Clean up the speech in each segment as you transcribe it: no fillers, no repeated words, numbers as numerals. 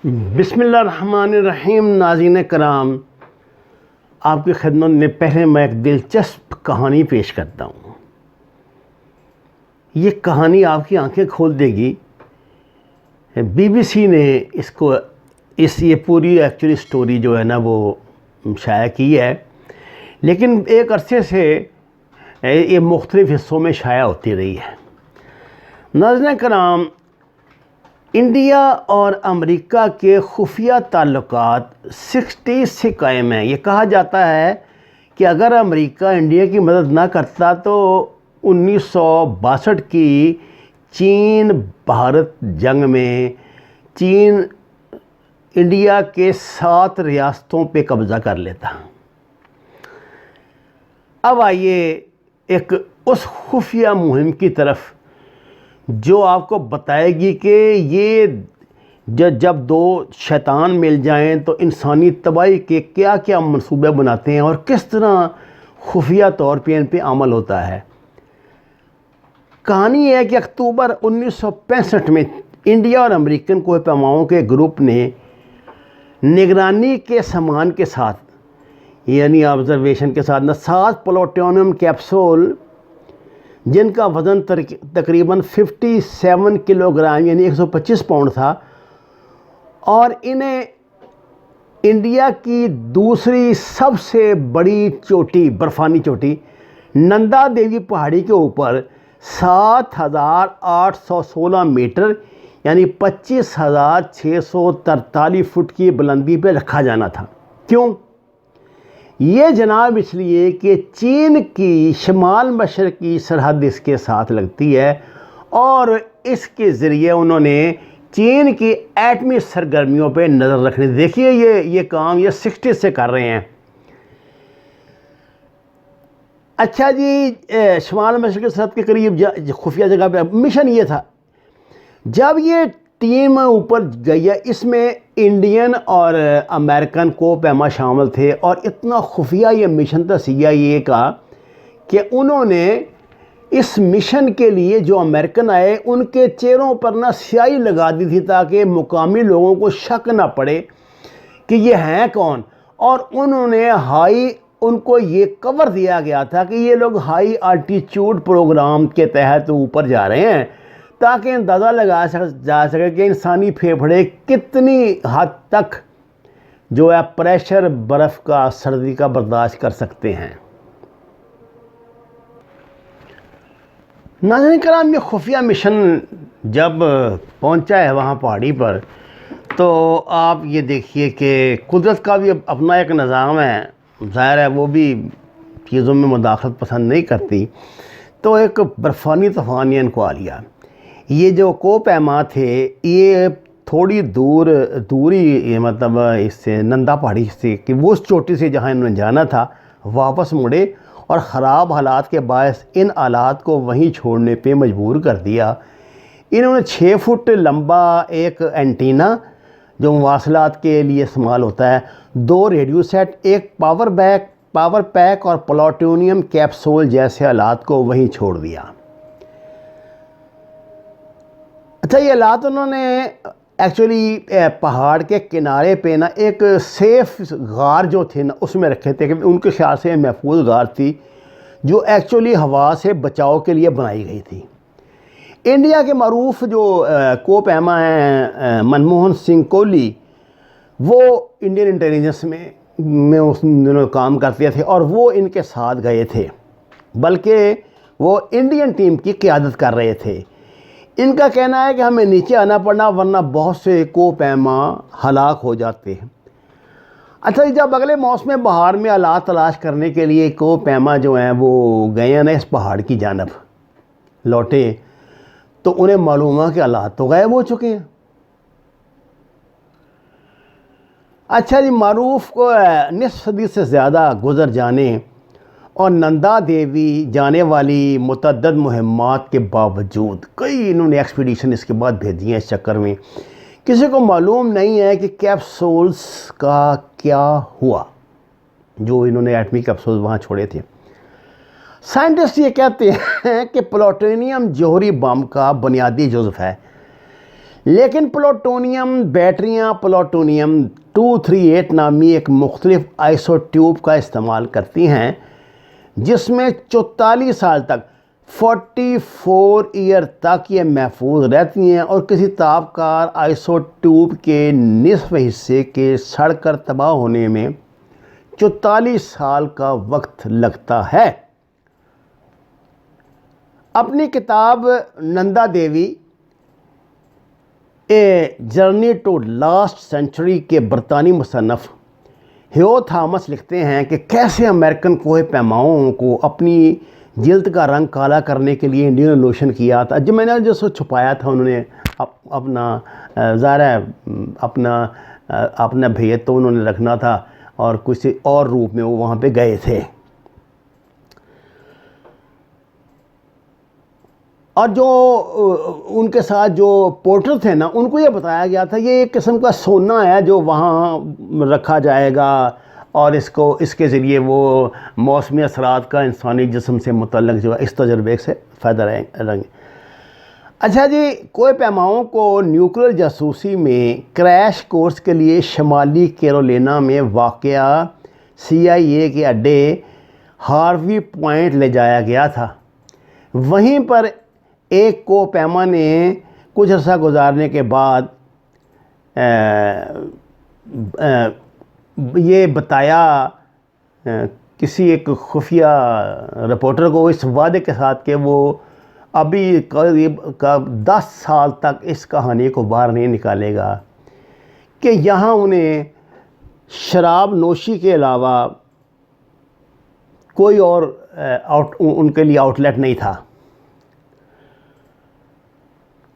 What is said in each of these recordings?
بسم اللہ الرحمن الرحیم۔ ناظرین کرام، آپ کی خدمت میں پہلے میں ایک دلچسپ کہانی پیش کرتا ہوں۔ یہ کہانی آپ کی آنکھیں کھول دے گی۔ بی بی سی نے یہ پوری ایکچولی سٹوری جو ہے نا وہ شائع کی ہے، لیکن ایک عرصے سے یہ مختلف حصوں میں شائع ہوتی رہی ہے۔ ناظرین کرام، انڈیا اور امریکہ کے خفیہ تعلقات 60 سے قائم ہیں۔ یہ کہا جاتا ہے کہ اگر امریکہ انڈیا کی مدد نہ کرتا تو 1962 کی چین بھارت جنگ میں چین انڈیا کے 7 ریاستوں پہ قبضہ کر لیتا۔ اب آئیے ایک اس خفیہ مہم کی طرف جو آپ کو بتائے گی کہ یہ جب دو شیطان مل جائیں تو انسانی تباہی کے کیا کیا منصوبے بناتے ہیں اور کس طرح خفیہ طور پہ ان پہ عمل ہوتا ہے۔ کہانی ہے کہ اکتوبر 1965 میں انڈیا اور امریکن کوہ پیماؤں کے گروپ نے نگرانی کے سامان کے ساتھ یعنی آبزرویشن کے ساتھ 7 پلوٹونیم کیپسول جن کا وزن تقریباً 57 کلو گرام یعنی 125 پاؤنڈ تھا، اور انہیں انڈیا کی دوسری سب سے بڑی چوٹی برفانی چوٹی نندا دیوی پہاڑی کے اوپر 7,816 میٹر یعنی 25,643 فٹ کی بلندی پہ رکھا جانا تھا۔ کیوں؟ یہ جناب اس لیے کہ چین کی شمال مشرقی سرحد اس کے ساتھ لگتی ہے اور اس کے ذریعے انہوں نے چین کی ایٹمی سرگرمیوں پہ نظر رکھنے۔ دیکھیے یہ کام یہ 60 سے کر رہے ہیں۔ اچھا جی، شمال مشرقی سرحد کے قریب خفیہ جگہ پہ مشن یہ تھا۔ جب یہ ٹیم اوپر گئی ہے، اس میں انڈین اور امریکن کو پیما شامل تھے، اور اتنا خفیہ یہ مشن تھا CIA کا کہ انہوں نے اس مشن کے لیے جو امریکن آئے ان کے چہروں پر نہ سیاہی لگا دی تھی تاکہ مقامی لوگوں کو شک نہ پڑے کہ یہ ہیں کون، اور انہوں نے ان کو یہ کور دیا گیا تھا کہ یہ لوگ ہائی آلٹیچیوڈ پروگرام کے تحت اوپر جا رہے ہیں تاکہ اندازہ لگا جا سکے کہ انسانی پھیپھڑے کتنی حد تک جو ہے پریشر برف کا سردی کا برداشت کر سکتے ہیں۔ ناظرین کرام، یہ خفیہ مشن جب پہنچا ہے وہاں پہاڑی پر تو آپ یہ دیکھیے کہ قدرت کا بھی اپنا ایک نظام ہے، ظاہر ہے وہ بھی چیزوں میں مداخلت پسند نہیں کرتی۔ تو ایک برفانی طوفان نے ان کو آ لیا۔ یہ جو کوہ پیما تھے یہ تھوڑی دوری مطلب اس سے نندا پہاڑی سے کہ وہ اس چوٹی سے جہاں انہوں نے جانا تھا واپس مڑے، اور خراب حالات کے باعث ان آلات کو وہیں چھوڑنے پہ مجبور کر دیا۔ انہوں نے 6 فٹ لمبا ایک اینٹینا جو مواصلات کے لیے استعمال ہوتا ہے، 2 ریڈیو سیٹ، ایک پاور پیک اور پلوٹونیم کیپسول جیسے آلات کو وہیں چھوڑ دیا۔ اچھا، یہ آلات انہوں نے ایکچولی پہاڑ کے کنارے پہ نا ایک سیف غار جو تھے نا اس میں رکھے تھے کہ ان کے خیال سے محفوظ غار تھی جو ایکچولی ہوا سے بچاؤ کے لیے بنائی گئی تھی۔ انڈیا کے معروف جو کوہ پیما ہیں منموہن سنگھ کوہلی، وہ انڈین انٹیلیجنس میں اس دنوں کام کرتے تھے اور وہ ان کے ساتھ گئے تھے، بلکہ وہ انڈین ٹیم کی قیادت کر رہے تھے۔ ان کا کہنا ہے کہ ہمیں نیچے آنا پڑنا ورنہ بہت سے کوہ پیما ہلاک ہو جاتے ہیں۔ اچھا، جب اگلے موسم بہار میں آلات تلاش کرنے کے لیے کوہ پیما جو ہیں وہ گئے ہیں نا اس پہاڑ کی جانب لوٹے تو انہیں معلوم ہے کہ آلات تو غائب ہو چکے ہیں۔ اچھا جی، معروف کو نصف صدی سے زیادہ گزر جانے اور نندا دیوی جانے والی متعدد مہمات کے باوجود کئی انہوں نے ایکسپیڈیشن اس کے بعد بھیجی ہیں، اس چکر میں کسی کو معلوم نہیں ہے کہ کیپسولز کا کیا ہوا جو انہوں نے ایٹمی کیپسولز وہاں چھوڑے تھے۔ سائنٹسٹ یہ کہتے ہیں کہ پلوٹونیم جوہری بم کا بنیادی جزو ہے، لیکن پلوٹونیم بیٹریاں پلوٹونیم 238 نامی ایک مختلف آئسو ٹیوب کا استعمال کرتی ہیں جس میں 44 سال تک 44 ایئر تک یہ محفوظ رہتی ہیں اور کسی تابکار آئسو ٹیوب کے نصف حصے کے سڑ کر تباہ ہونے میں 44 سال کا وقت لگتا ہے۔ اپنی کتاب Nanda Devi a journey to last century کے برطانوی مصنف ہیو تھامس لکھتے ہیں کہ کیسے امریکن کوہ پیماؤں کو اپنی جلد کا رنگ کالا کرنے کے لیے انڈین لوشن کیا تھا۔ جب میں نے جو سو چھپایا تھا انہوں نے اپنا ظاہر ہے اپنا بھیت تو انہوں نے رکھنا تھا اور کسی اور روپ میں وہ وہاں پہ گئے تھے۔ اور جو ان کے ساتھ جو پورٹر تھے نا ان کو یہ بتایا گیا تھا یہ ایک قسم کا سونا ہے جو وہاں رکھا جائے گا اور اس کے ذریعے وہ موسمی اثرات کا انسانی جسم سے متعلق جو ہے اس تجربے سے فائدہ رہیں گے۔ اچھا جی، کوہ پیماؤں کو نیوکلیر جاسوسی میں کریش کورس کے لیے شمالی کیرولینا میں واقع CIA کے اڈے ہاروی پوائنٹ لے جایا گیا تھا۔ وہیں پر ایک کوہ پیما نے کچھ عرصہ گزارنے کے بعد یہ بتایا کسی ایک خفیہ رپورٹر کو اس وعدے کے ساتھ کہ وہ ابھی قریب 10 سال تک اس کہانی کو باہر نہیں نکالے گا کہ یہاں انہیں شراب نوشی کے علاوہ کوئی اور ان کے لیے آؤٹ لیٹ نہیں تھا۔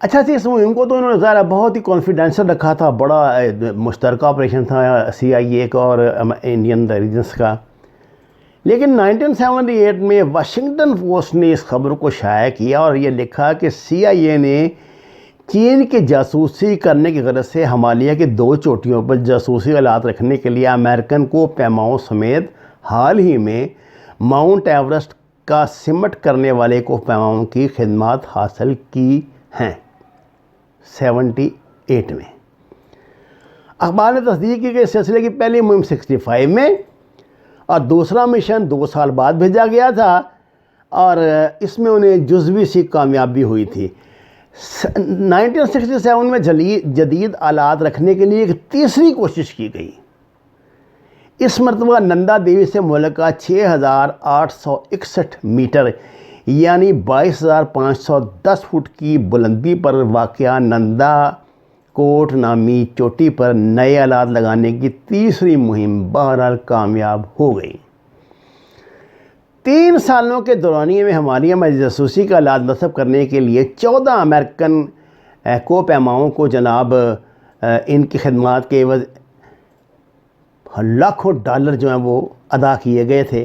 اچھا سی، اس مہم کو تو انہوں نے ظاہر بہت ہی کانفیڈینشل رکھا تھا، بڑا مشترکہ آپریشن تھا CIA کا اور انڈین انٹیلیجنس کا۔ لیکن 1978 میں واشنگٹن پوسٹ نے اس خبر کو شائع کیا اور یہ لکھا کہ CIA نے چین کے جاسوسی کرنے کی غرض سے ہمالیہ کی 2 چوٹیوں پر جاسوسی آلات رکھنے کے لیے امریکن کو پیماؤں سمیت حال ہی میں ماؤنٹ ایورسٹ کا سمٹ کرنے والے کو پیماؤں کی خدمات حاصل کی ہیں 78 میں۔ اخبار نے تصدیق کی کہ اس سلسلے کی پہلی مہم 65 میں اور دوسرا مشن 2 سال بعد بھیجا گیا تھا اور اس میں انہیں جزوی سی کامیابی ہوئی تھی۔ 1967 میں جدید آلات رکھنے کے لیے ایک تیسری کوشش کی گئی۔ اس مرتبہ نندا دیوی سے ملکہ 6861 میٹر یعنی 22,510 فٹ کی بلندی پر واقع نندا کوٹ نامی چوٹی پر نئے آلات لگانے کی تیسری مہم بہرحال کامیاب ہو گئی۔ 3 سالوں کے دورانیے میں ہمالیہ میں جاسوسی کا آلات نصب کرنے کے لیے 14 امریکن کوہ پیماؤں کو جناب ان کی خدمات کے عوض لاکھوں ڈالر جو ہیں وہ ادا کیے گئے تھے۔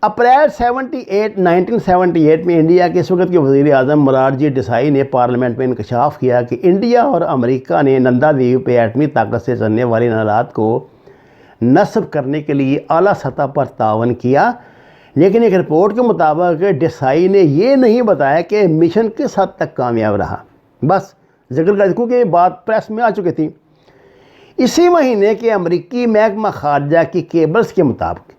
اپریل 1978 میں انڈیا کے اس وقت کے وزیر اعظم مرارجی دیسائی نے پارلیمنٹ میں انکشاف کیا کہ انڈیا اور امریکہ نے نندا دیوی پہ ایٹمی طاقت سے چلنے والی آلات کو نصب کرنے کے لیے اعلیٰ سطح پر تعاون کیا، لیکن ایک رپورٹ کے مطابق دیسائی نے یہ نہیں بتایا کہ مشن کس حد تک کامیاب رہا۔ بس ذکر کر دوں کہ یہ بات پریس میں آ چکی تھی۔ اسی مہینے کے امریکی محکمہ خارجہ کی کیبلز کے مطابق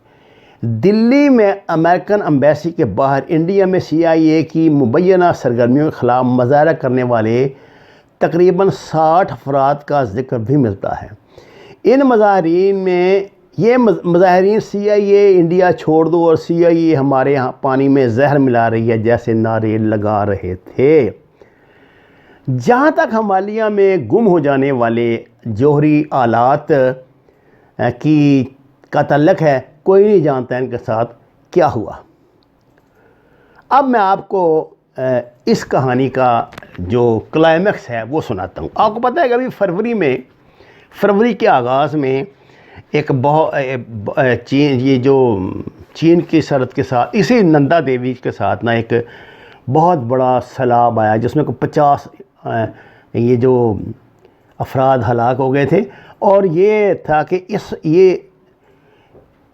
دلی میں امریکن امبیسی کے باہر انڈیا میں CIA کی مبینہ سرگرمیوں کے خلاف مظاہرہ کرنے والے تقریباً 60 افراد کا ذکر بھی ملتا ہے۔ ان مظاہرین میں یہ مظاہرین CIA انڈیا چھوڑ دو اور CIA ہمارے یہاں پانی میں زہر ملا رہی ہے جیسے نعرے لگا رہے تھے۔ جہاں تک ہمالیہ میں گم ہو جانے والے جوہری آلات کا تعلق ہے، کوئی نہیں جانتا ان کے ساتھ کیا ہوا۔ اب میں آپ کو اس کہانی کا جو کلائمیکس ہے وہ سناتا ہوں۔ آپ کو پتہ ہے کہ ابھی فروری کے آغاز میں ایک چین کی سرحد کے ساتھ اسی نندا دیوی کے ساتھ نا ایک بہت بڑا سیلاب آیا جس میں 50 یہ جو افراد ہلاک ہو گئے تھے، اور یہ تھا کہ یہ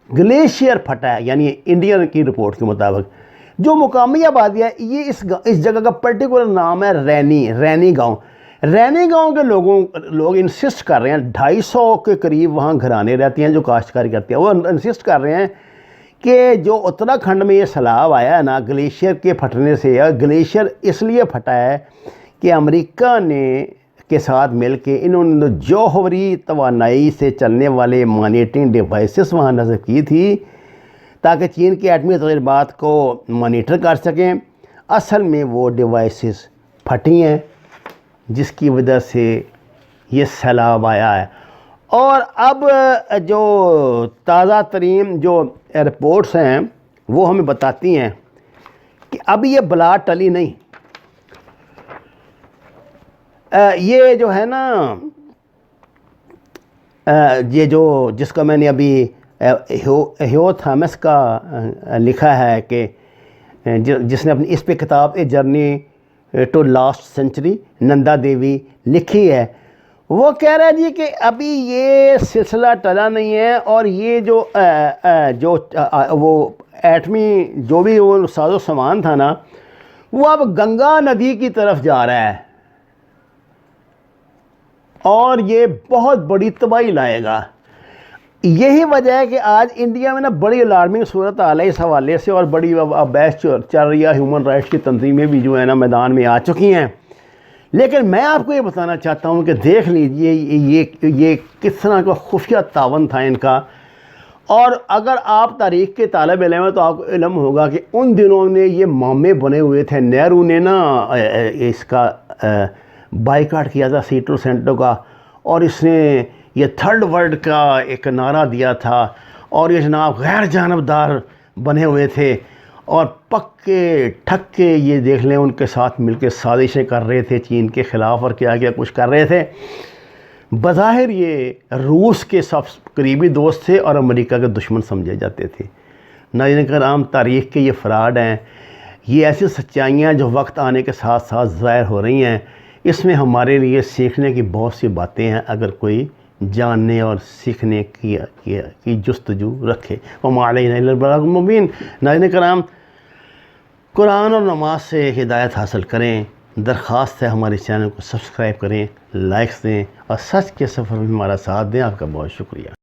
گلیشیئر پھٹا ہے، یعنی انڈین کی رپورٹ کے مطابق جو مقامی آبادی ہے، یہ اس جگہ کا پرٹیکولر نام ہے رینی گاؤں۔ رہنے گاؤں کے لوگ انسسٹ کر رہے ہیں، 250 کے قریب وہاں گھرانے رہتی ہیں جو کاشتکاری کرتے ہیں، وہ انسسٹ کر رہے ہیں کہ جو اتراکھنڈ میں یہ سیلاب آیا ہے نا گلیشیئر کے پھٹنے سے، گلیشیئر اس لیے پھٹا ہے کہ امریکہ کے ساتھ مل کے انہوں نے جوہری توانائی سے چلنے والے مانیٹرنگ ڈیوائسز وہاں نصب کی تھی تاکہ چین کے ایٹمی تجربات کو مانیٹر کر سکیں۔ اصل میں وہ ڈیوائسز پھٹی ہیں جس کی وجہ سے یہ سیلاب آیا ہے۔ اور اب جو تازہ ترین جو رپورٹس ہیں وہ ہمیں بتاتی ہیں کہ اب یہ بلا ٹلی نہیں۔ یہ جو ہے نا یہ جس کا میں نے ابھی ہیو تھامس کا لکھا ہے کہ جس نے اپنی اس پہ کتاب a journey to last century Nanda Devi لکھی ہے، وہ کہہ رہا ہے جی کہ ابھی یہ سلسلہ ٹلا نہیں ہے، اور یہ جو وہ ایٹمی جو بھی وہ ساز و سامان تھا نا وہ اب گنگا ندی کی طرف جا رہا ہے، اور یہ بہت بڑی تباہی لائے گا۔ یہی وجہ ہے کہ آج انڈیا میں نا بڑی الارمنگ صورت حال ہے اس حوالے سے، اور بڑی بحث چل رہی ہے، ہیومن رائٹس کی تنظیمیں بھی جو ہے نا میدان میں آ چکی ہیں۔ لیکن میں آپ کو یہ بتانا چاہتا ہوں کہ دیکھ لیجئے یہ کس طرح کا خفیہ تعاون تھا ان کا۔ اور اگر آپ تاریخ کے طالب علم ہیں تو آپ کو علم ہوگا کہ ان دنوں نے یہ معامے بنے ہوئے تھے، نہرو نے نا اس کا بائیکاٹ کیا تھا سیٹو سینٹو کا، اور اس نے یہ تھرڈ ورلڈ کا ایک نعرہ دیا تھا، اور یہ جناب غیر جانبدار بنے ہوئے تھے، اور پکے ٹھکے یہ دیکھ لیں ان کے ساتھ مل کے سازشیں کر رہے تھے چین کے خلاف، اور کیا کیا کچھ کر رہے تھے۔ بظاہر یہ روس کے سب قریبی دوست تھے اور امریکہ کے دشمن سمجھے جاتے تھے۔ ناظرین کرام، تاریخ کے یہ فراڈ ہیں، یہ ایسی سچائیاں جو وقت آنے کے ساتھ ساتھ ظاہر ہو رہی ہیں۔ اس میں ہمارے لیے سیکھنے کی بہت سی باتیں ہیں اگر کوئی جاننے اور سیکھنے کی جستجو رکھے۔ وما علینا الا البلاغ المبین۔ ناظرین کرام، قرآن اور نماز سے ہدایت حاصل کریں۔ درخواست ہے ہمارے چینل کو سبسکرائب کریں، لائکس دیں، اور سچ کے سفر میں ہمارا ساتھ دیں۔ آپ کا بہت شکریہ۔